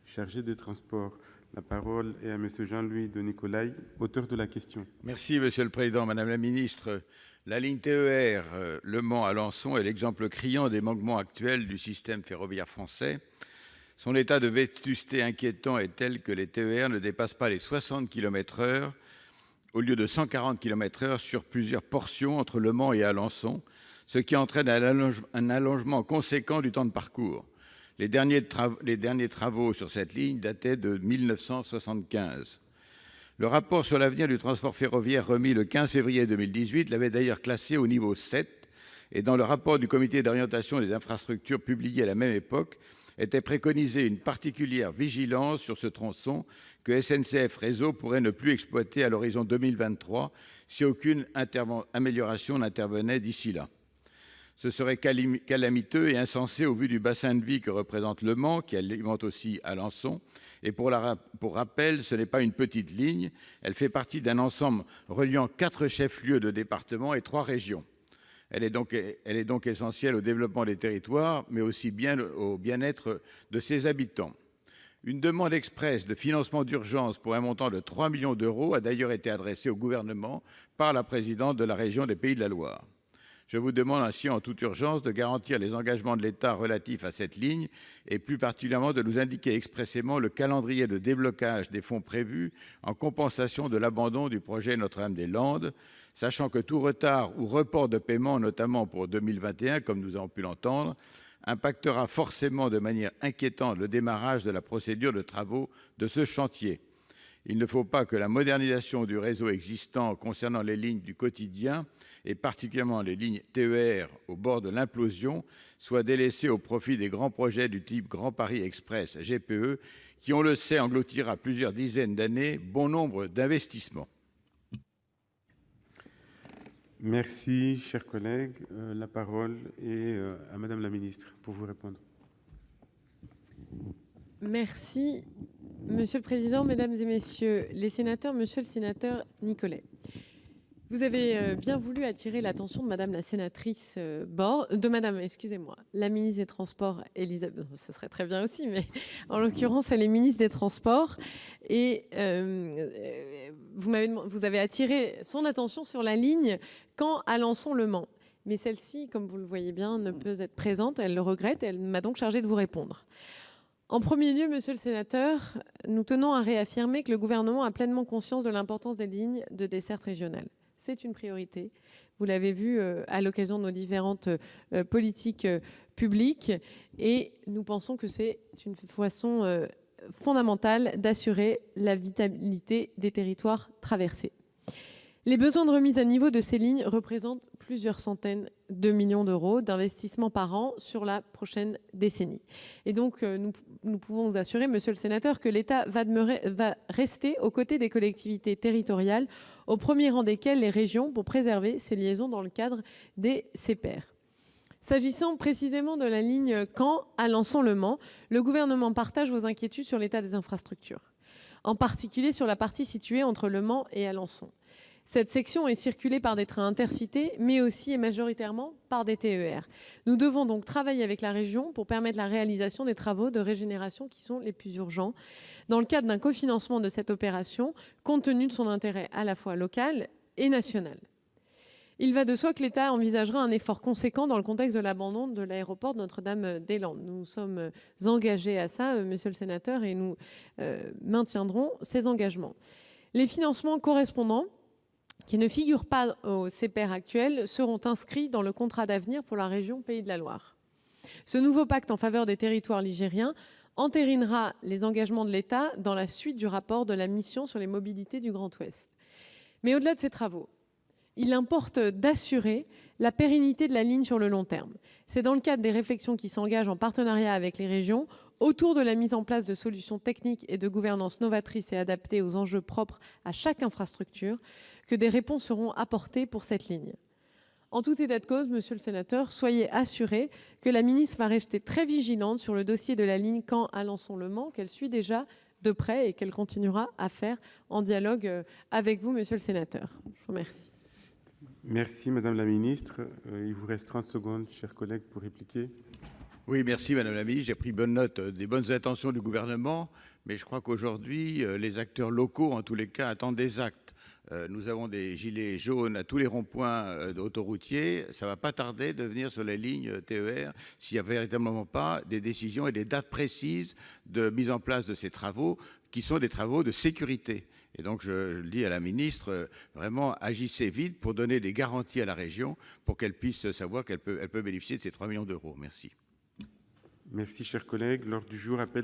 chargé des Transports. La parole est à Monsieur Jean-Louis de Nicolaï, auteur de la question. Merci, Monsieur le Président. Madame la ministre, la ligne TER Le Mans-Alençon est l'exemple criant des manquements actuels du système ferroviaire français. Son état de vétusté inquiétant est tel que les TER ne dépassent pas les 60 km/h au lieu de 140 km/h sur plusieurs portions entre Le Mans et Alençon, ce qui entraîne un allongement conséquent du temps de parcours. Les derniers travaux sur cette ligne dataient de 1975. Le rapport sur l'avenir du transport ferroviaire remis le 15 février 2018 l'avait d'ailleurs classé au niveau 7, et dans le rapport du comité d'orientation des infrastructures publié à la même époque, était préconisée une particulière vigilance sur ce tronçon que SNCF Réseau pourrait ne plus exploiter à l'horizon 2023 si aucune amélioration n'intervenait d'ici là. Ce serait calamiteux et insensé au vu du bassin de vie que représente Le Mans, qui alimente aussi Alençon. Et pour rappel, ce n'est pas une petite ligne, elle fait partie d'un ensemble reliant 4 chefs-lieux de département et 3 régions. Elle est donc essentielle au développement des territoires, mais aussi bien au bien-être de ses habitants. Une demande expresse de financement d'urgence pour un montant de 3 millions d'euros a d'ailleurs été adressée au gouvernement par la présidente de la région des Pays de la Loire. Je vous demande ainsi en toute urgence de garantir les engagements de l'État relatifs à cette ligne et plus particulièrement de nous indiquer expressément le calendrier de déblocage des fonds prévus en compensation de l'abandon du projet Notre-Dame-des-Landes, sachant que tout retard ou report de paiement, notamment pour 2021, comme nous avons pu l'entendre, impactera forcément de manière inquiétante le démarrage de la procédure de travaux de ce chantier. Il ne faut pas que la modernisation du réseau existant concernant les lignes du quotidien, et particulièrement les lignes TER au bord de l'implosion, soit délaissée au profit des grands projets du type Grand Paris Express GPE, qui, on le sait, engloutira plusieurs dizaines d'années bon nombre d'investissements. Merci, chers collègues. La parole est à Madame la ministre pour vous répondre. Merci, Monsieur le Président, Mesdames et Messieurs les sénateurs, Monsieur le sénateur Nicolet. Vous avez bien voulu attirer l'attention de Madame la sénatrice la ministre des Transports, Elisabeth. Ce serait très bien aussi, mais en l'occurrence, elle est ministre des Transports. Et vous avez attiré son attention sur la ligne Caen-Alençon-Le Mans. Mais celle-ci, comme vous le voyez bien, ne peut être présente. Elle le regrette. Elle m'a donc chargée de vous répondre. En premier lieu, Monsieur le sénateur, nous tenons à réaffirmer que le gouvernement a pleinement conscience de l'importance des lignes de desserte régionale. C'est une priorité. Vous l'avez vu à l'occasion de nos différentes politiques publiques et nous pensons que c'est une façon fondamentale d'assurer la vitalité des territoires traversés. Les besoins de remise à niveau de ces lignes représentent plusieurs centaines de millions d'euros d'investissement par an sur la prochaine décennie. Et donc, nous pouvons vous assurer, Monsieur le sénateur, que l'État va rester aux côtés des collectivités territoriales, au premier rang desquelles les régions, pour préserver ces liaisons dans le cadre des CPER. S'agissant précisément de la ligne Caen-Alençon-Le Mans, le gouvernement partage vos inquiétudes sur l'état des infrastructures, en particulier sur la partie située entre Le Mans et Alençon. Cette section est circulée par des trains intercités, mais aussi et majoritairement par des TER. Nous devons donc travailler avec la région pour permettre la réalisation des travaux de régénération qui sont les plus urgents, dans le cadre d'un cofinancement de cette opération, compte tenu de son intérêt à la fois local et national. Il va de soi que l'État envisagera un effort conséquent dans le contexte de l'abandon de l'aéroport de Notre-Dame-des-Landes. Nous sommes engagés à ça, Monsieur le sénateur, et nous maintiendrons ces engagements. Les financements correspondants qui ne figurent pas au CPER actuel seront inscrits dans le contrat d'avenir pour la région Pays de la Loire. Ce nouveau pacte en faveur des territoires ligériens entérinera les engagements de l'État dans la suite du rapport de la mission sur les mobilités du Grand Ouest. Mais au-delà de ces travaux, il importe d'assurer la pérennité de la ligne sur le long terme. C'est dans le cadre des réflexions qui s'engagent en partenariat avec les régions autour de la mise en place de solutions techniques et de gouvernance novatrices et adaptées aux enjeux propres à chaque infrastructure que des réponses seront apportées pour cette ligne. En tout état de cause, Monsieur le sénateur, soyez assuré que la ministre va rester très vigilante sur le dossier de la ligne Caen-Alençon-Le Mans, qu'elle suit déjà de près et qu'elle continuera à faire en dialogue avec vous, Monsieur le sénateur. Je vous remercie. Merci, Madame la ministre. Il vous reste 30 secondes, chers collègues, pour répliquer. Oui, merci Madame la Ministre. J'ai pris bonne note des bonnes intentions du gouvernement, mais je crois qu'aujourd'hui, les acteurs locaux, en tous les cas, attendent des actes. Nous avons des gilets jaunes à tous les ronds-points autoroutiers. Ça va pas tarder de venir sur les lignes TER s'il n'y a véritablement pas des décisions et des dates précises de mise en place de ces travaux, qui sont des travaux de sécurité. Et donc, je le dis à la ministre, vraiment, agissez vite pour donner des garanties à la région pour qu'elle puisse savoir qu'elle peut bénéficier de ces 3 millions d'euros. Merci. Merci, cher collègue. L'ordre du jour appelle